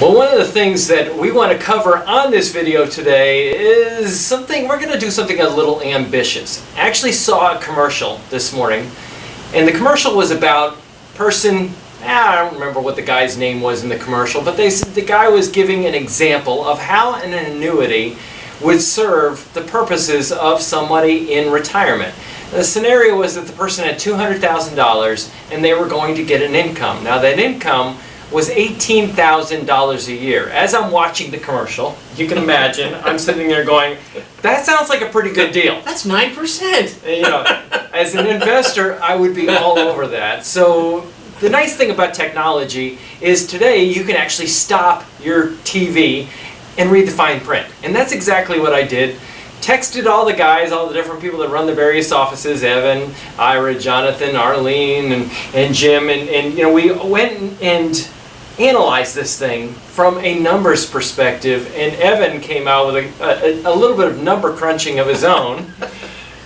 Well, one of the things that we want to cover on this video today is something, we're going to do something a little ambitious. I actually saw a commercial this morning, and the commercial was about person, I don't remember what the guy's name was in the commercial, but the guy was giving an example of how an annuity would serve the purposes of somebody in retirement. The scenario was that the person had $200,000 and they were going to get an income. Now that income was $18,000 a year. As I'm watching the commercial, you can imagine, I'm sitting there going, that sounds like a pretty good deal. That's 9%. And, you know, as an investor, I would be all over that. So the nice thing about technology is today you can actually stop your TV and read the fine print. And that's exactly what I did. Texted all the guys, all the different people that run the various offices, Evan, Ira, Jonathan, Arlene, and Jim, and you know, we went and analyzed this thing from a numbers perspective, and Evan came out with a little bit of number crunching of his own.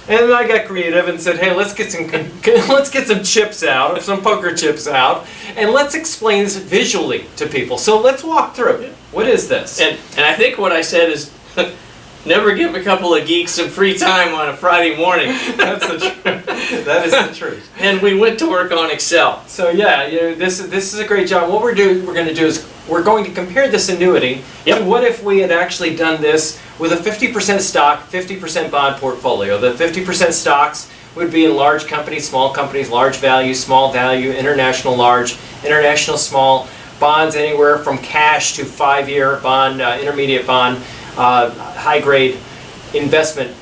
And then I got creative and said, hey, let's get some chips out, some poker chips out, and let's explain this visually to people. So let's walk through. What is this? And I think what I said is, never give a couple of geeks some free time on a Friday morning. That's the truth. That is the truth. And we went to work on Excel. So yeah, you know, this is a great job. What we're going to do is we're going to compare this annuity to what if we had actually done this with a 50% stock, 50% bond portfolio. The 50% stocks would be in large companies, large value, small value, international large, international small, bonds anywhere from cash to 5-year bond, intermediate bond, high grade investment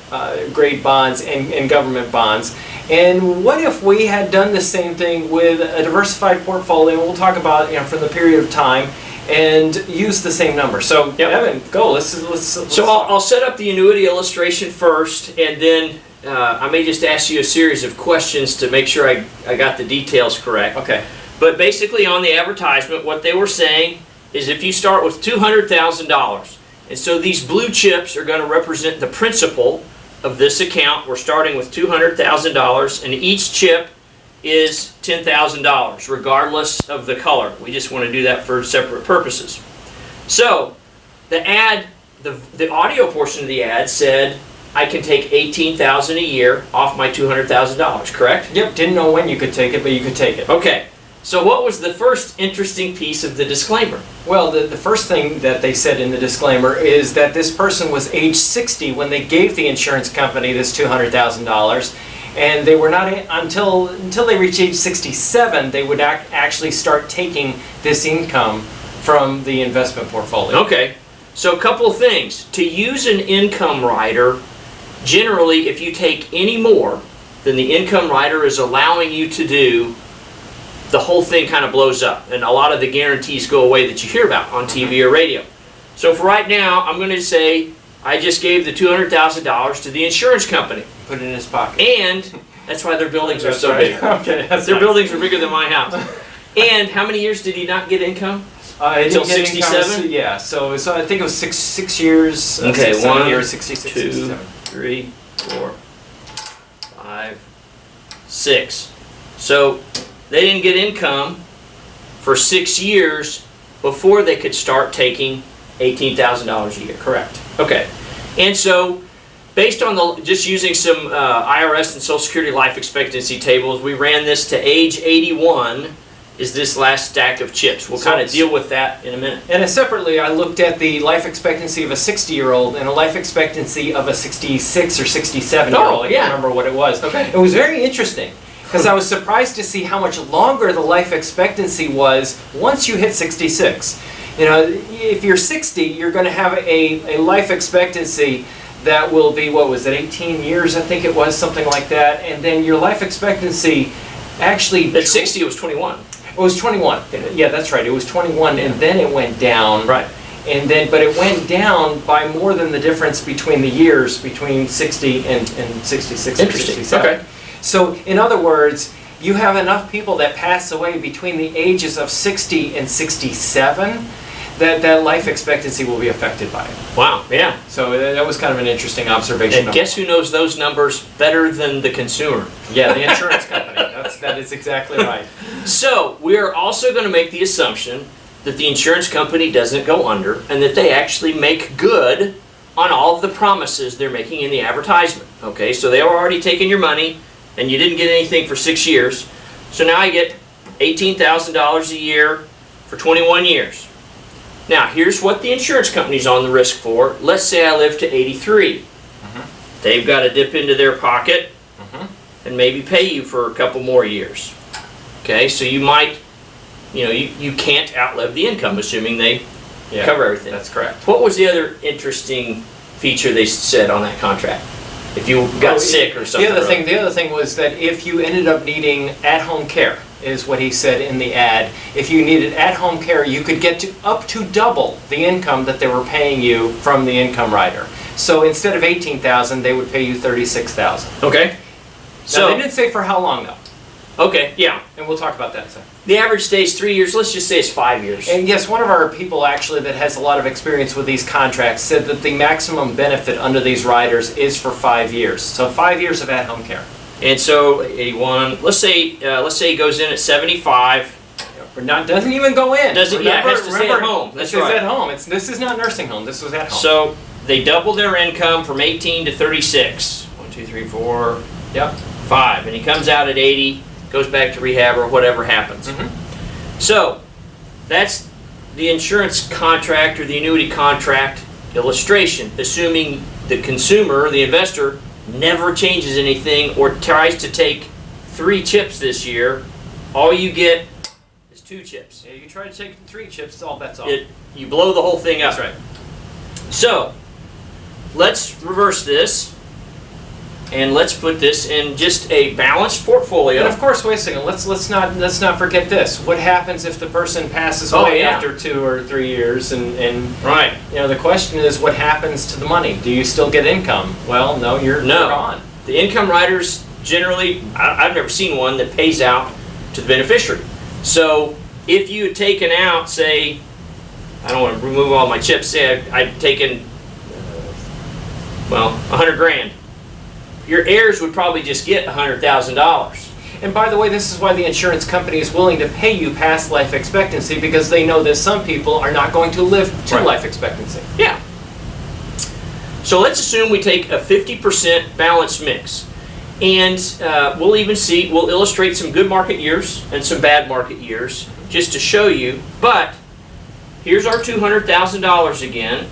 grade bonds and government bonds. And what if we had done the same thing with a diversified portfolio? We'll talk about, you know, from the period of time, and use the same number. So Evan, go. Let's so I'll set up the annuity illustration first, and then I may just ask you a series of questions to make sure I got the details correct. Okay. But basically on the advertisement, what they were saying is if you start with $200,000, and so these blue chips are going to represent the principal of this account. We're starting with $200,000, and each chip is $10,000, regardless of the color. We just want to do that for separate purposes. So the ad, the audio portion of the ad said, I can take $18,000 a year off my $200,000, correct? Yep, didn't know when you could take it, but you could take it. Okay. So what was the first interesting piece of the disclaimer? Well, the first thing that they said in the disclaimer is that this person was age 60 when they gave the insurance company this $200,000, and they were not until they reached age 67 they would actually start taking this income from the investment portfolio. Okay. So a couple of things. To use an income rider, generally if you take any more than the income rider is allowing you to do, the whole thing kind of blows up, and a lot of the guarantees go away that you hear about on TV or radio. So for right now, I'm going to say I just gave the $200,000 to the insurance company. Put it in his pocket. And that's why their buildings are so big. Okay, their buildings are bigger than my house. And how many years did he not get income? Until 67? Yeah, so I think it was six years. Okay, 7 1, years, 66, 2, 67. 3, 4, 5, 6. So they didn't get income for 6 years before they could start taking $18,000 a year. Correct. Okay. And so, based on just using some IRS and Social Security life expectancy tables, we ran this to age 81 is this last stack of chips. We'll kind of deal with that in a minute. And separately, I looked at the life expectancy of a 60-year-old and a life expectancy of a 66 or 67-year-old. I can't remember what it was. Okay. It was very interesting, because I was surprised to see how much longer the life expectancy was once you hit 66. You know, if you're 60, you're going to have a life expectancy that will be, what was it, 18 years, I think it was, something like that. And then your life expectancy actually... At 60, it was 21. It was 21. Yeah, that's right. It was 21, and then it went down. Right. And then, but it went down by more than the difference between the years between 60 and 66 or 67. Okay. So, in other words, you have enough people that pass away between the ages of 60 and 67 that life expectancy will be affected by it. Wow, yeah. So that was kind of an interesting observation. And guess who knows those numbers better than the consumer? Yeah, the insurance company. That is exactly right. So, we are also going to make the assumption that the insurance company doesn't go under and that they actually make good on all of the promises they're making in the advertisement. Okay, so they were already taking your money and you didn't get anything for 6 years. So now I get $18,000 a year for 21 years. Now, here's what the insurance company's on the risk for. Let's say I live to 83. They've got to dip into their pocket and maybe pay you for a couple more years. Okay, so you might, you can't outlive the income, assuming they cover everything. That's correct. What was the other interesting feature they said on that contract? If you got sick or something. The other thing was that if you ended up needing at-home care, is what he said in the ad. If you needed at-home care, you could get to up to double the income that they were paying you from the income rider. So instead of $18,000, they would pay you $36,000. Okay. So they didn't say for how long though. Okay, yeah. And we'll talk about that in a second. The average stay is 3 years. Let's just say it's 5 years. And yes, one of our people actually that has a lot of experience with these contracts said that the maximum benefit under these riders is for 5 years. So 5 years of at-home care. And so 81. Let's say he goes in at 75. Doesn't even go in. Has to stay at home. This is at home. This is not nursing home. This was at home. So they double their income from 18 to 36. 1, 2, 3, 4. Yep. 5. And he comes out at 80, goes back to rehab or whatever happens. So that's the insurance contract or the annuity contract illustration, assuming the consumer, the investor, never changes anything or tries to take 3 chips this year. All you get is 2 chips. Yeah, you try to take 3 chips, all bets off. You blow the whole thing up. That's right. So let's reverse this and let's put this in just a balanced portfolio. And of course, wait a second. Let's not forget this. What happens if the person passes away after 2 or 3 years? And right. The question is, what happens to the money? Do you still get income? Well, no, you're gone. The income riders generally, I've never seen one that pays out to the beneficiary. So if you had taken out, say, I don't want to remove all my chips. Say I'd taken, $100 grand. Your heirs would probably just get $100,000. And by the way, this is why the insurance company is willing to pay you past life expectancy, because they know that some people are not going to live to life expectancy. Yeah. So let's assume we take a 50% balanced mix. And we'll illustrate some good market years and some bad market years just to show you. But here's our $200,000 again.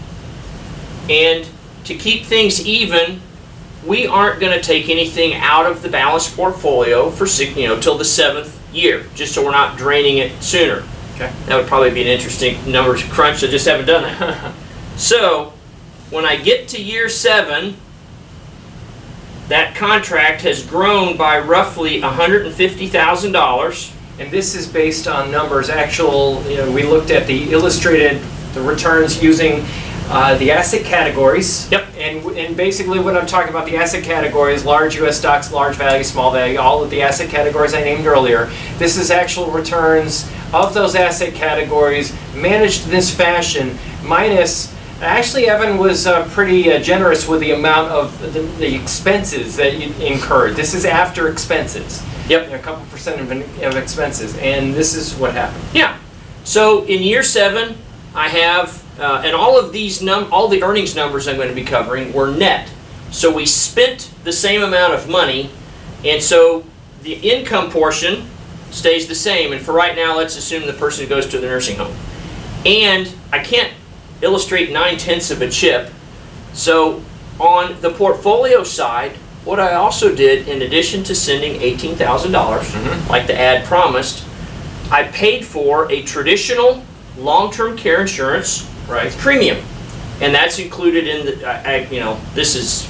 And to keep things even, we aren't going to take anything out of the balanced portfolio for till the 7th year, just so we're not draining it sooner. Okay. That would probably be an interesting number to crunch. I just haven't done that. So when I get to year 7, that contract has grown by roughly $150,000. And this is based on numbers we looked at the returns using the asset categories. Yep. And basically what I'm talking about, the asset categories, large U.S. stocks, large value, small value, all of the asset categories I named earlier. This is actual returns of those asset categories managed in this fashion, minus, actually Evan was pretty generous with the amount of the expenses that you incurred. This is after expenses. Yep. A couple percent of expenses, and this is what happened. Yeah. So in year 7, I have, and all of these all the earnings numbers I'm going to be covering were net. So we spent the same amount of money, and so the income portion stays the same. And for right now, let's assume the person goes to the nursing home. And I can't illustrate 9/10 of a chip. So on the portfolio side, what I also did, in addition to sending $18,000, like the ad promised, I paid for a traditional long-term care insurance premium, and that's included in the. This is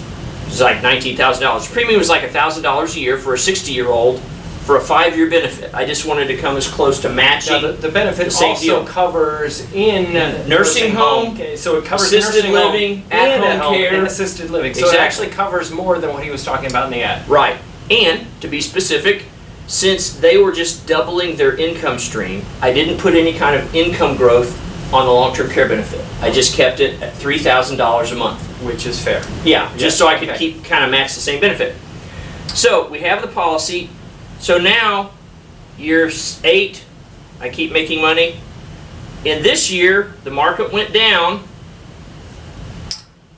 like $19,000. Premium was like $1,000 a year for a 60-year-old for a 5-year benefit. I just wanted to come as close to matching. Now the benefit same also deal. covers in nursing home. Okay, so it covers assisted nursing living, home, at-home care, and assisted living. So Exactly. it actually covers more than what he was talking about in the ad. Right. And to be specific, since they were just doubling their income stream, I didn't put any kind of income growth on the long-term care benefit. I just kept it at $3,000 a month. Which is fair. Yeah, just so I could okay. kind of match the same benefit. So we have the policy. So now, year 8, I keep making money. And this year, the market went down,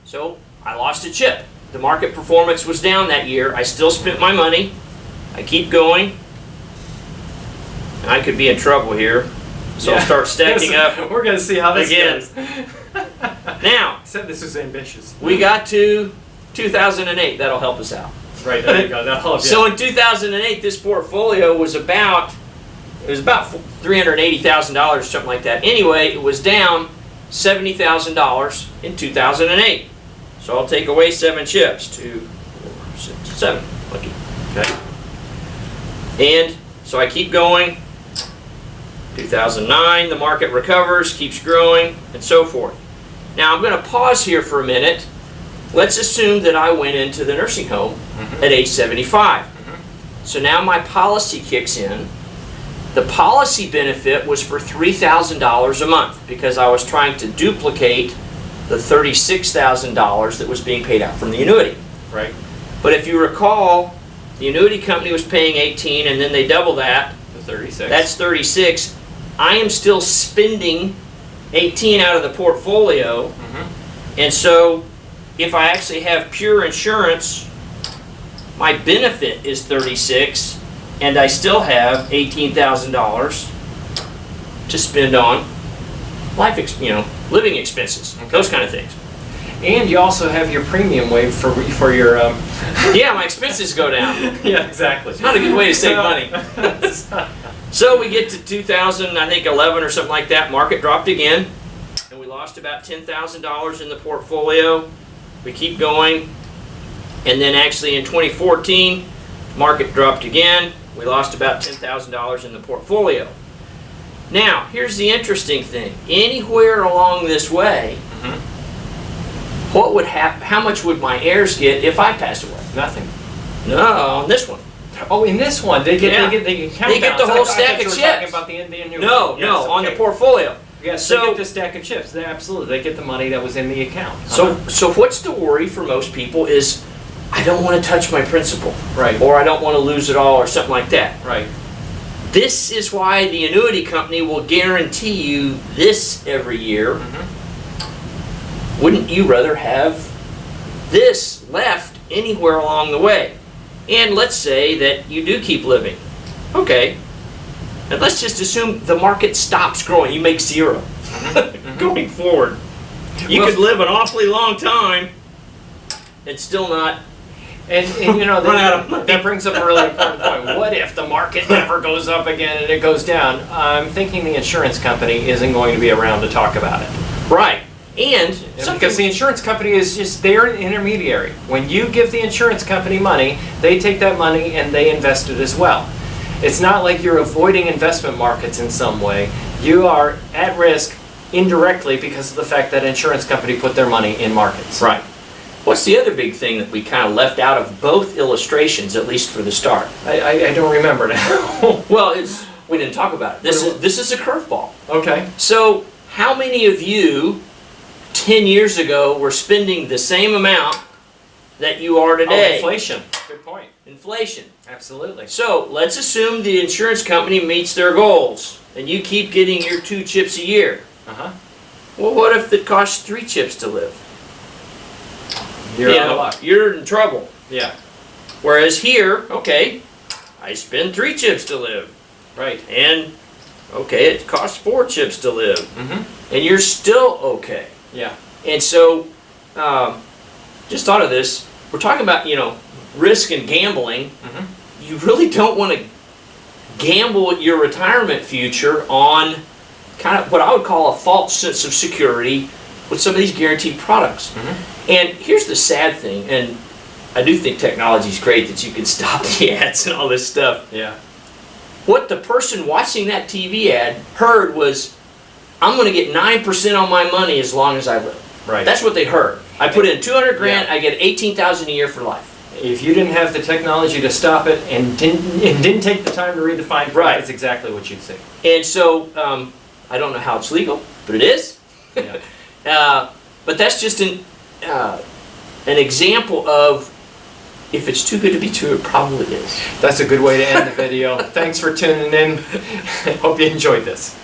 so I lost a chip. The market performance was down that year. I still spent my money. I keep going. And I could be in trouble here, so I'll start stacking up. We're going to see how this again. goes. Now, I said this was ambitious. we got to 2008. That'll help us out. Right, there you go. That'll help you. So in 2008, this portfolio was about $380,000, something like that. Anyway, it was down $70,000 in 2008. So I'll take away 7 chips. 2, 4, 6, 7. Lucky. Okay. And so I keep going. 2009, the market recovers, keeps growing, and so forth. Now I'm going to pause here for a minute. Let's assume that I went into the nursing home at age 75. So now my policy kicks in. The policy benefit was for $3,000 a month because I was trying to duplicate the $36,000 that was being paid out from the annuity. Right. But if you recall, the annuity company was paying 18 and then they double that. The 36. That's 36. I am still spending 18 out of the portfolio. And so if I actually have pure insurance, my benefit is 36 and I still have $18,000 to spend on living expenses, those kind of things. And you also have your premium waived for your. Yeah, my expenses go down. Yeah, exactly. It's not a good way to save money. So we get to 11 or something like that. Market dropped again, and we lost about $10,000 in the portfolio. We keep going, and then actually in 2014, market dropped again. We lost about $10,000 in the portfolio. Now, here's the interesting thing. Anywhere along this way, what would happen? How much would my heirs get if I passed away? Nothing. No, on this one. Oh, in this one, they get They get the whole stack of chips. Talking about the annuity. No, Yes, on the okay. portfolio. Yes, So- they get the stack of chips. Absolutely, they get the money that was in the account. So what's the worry for most people is, I don't want to touch my principal, Right. or I don't want to lose it all, or something like that. Right. This is why the annuity company will guarantee you this every year. Wouldn't you rather have this left anywhere along the way? And let's say that you do keep living. Okay. And let's just assume the market stops growing. You make 0 going forward. You Well- could live an awfully long time and still not. And you know, Run out of money. that brings up a really important point. What if the market never goes up again and it goes down? I'm thinking the insurance company isn't going to be around to talk about it. Right. And Because the insurance company is just, they're an intermediary. When you give the insurance company money, they take that money and they invest it as well. It's not like you're avoiding investment markets in some way. You are at risk indirectly because of the fact that insurance company put their money in markets. Right. What's the other big thing that we kind of left out of both illustrations, at least for the start? I don't remember now. Well, we didn't talk about it. This is a curveball. Okay. So, how many of you 10 years ago were spending the same amount that you are Oh, today? inflation. Good point. Inflation. Absolutely. So, let's assume the insurance company meets their goals and you keep getting your 2 chips a year. Uh-huh. Well, what if it costs 3 chips to live? You're out of luck. You're in trouble. Yeah. Whereas here, okay, I spend 3 chips to live. Right. And, okay, it costs 4 chips to live. Mm-hmm. And you're still okay. Yeah. And so, just thought of this. We're talking about, risk and gambling. You really don't want to gamble your retirement future on kind of what I would call a false sense of security with some of these guaranteed products. And here's the sad thing, and I do think technology is great that you can stop the ads and all this stuff. Yeah. What the person watching that TV ad heard was, I'm going to get 9% on my money as long as I live. Right. That's what they heard. I put in 200 grand, Yeah. I get 18,000 a year for life. If you didn't have the technology to stop it and didn't take the time to read the fine print, Right. that's exactly what you'd see. And so, I don't know how it's legal, but it is. Yeah. But that's just an example of, if it's too good to be true, it probably is. That's a good way to end the video. Thanks for tuning in. Hope you enjoyed this.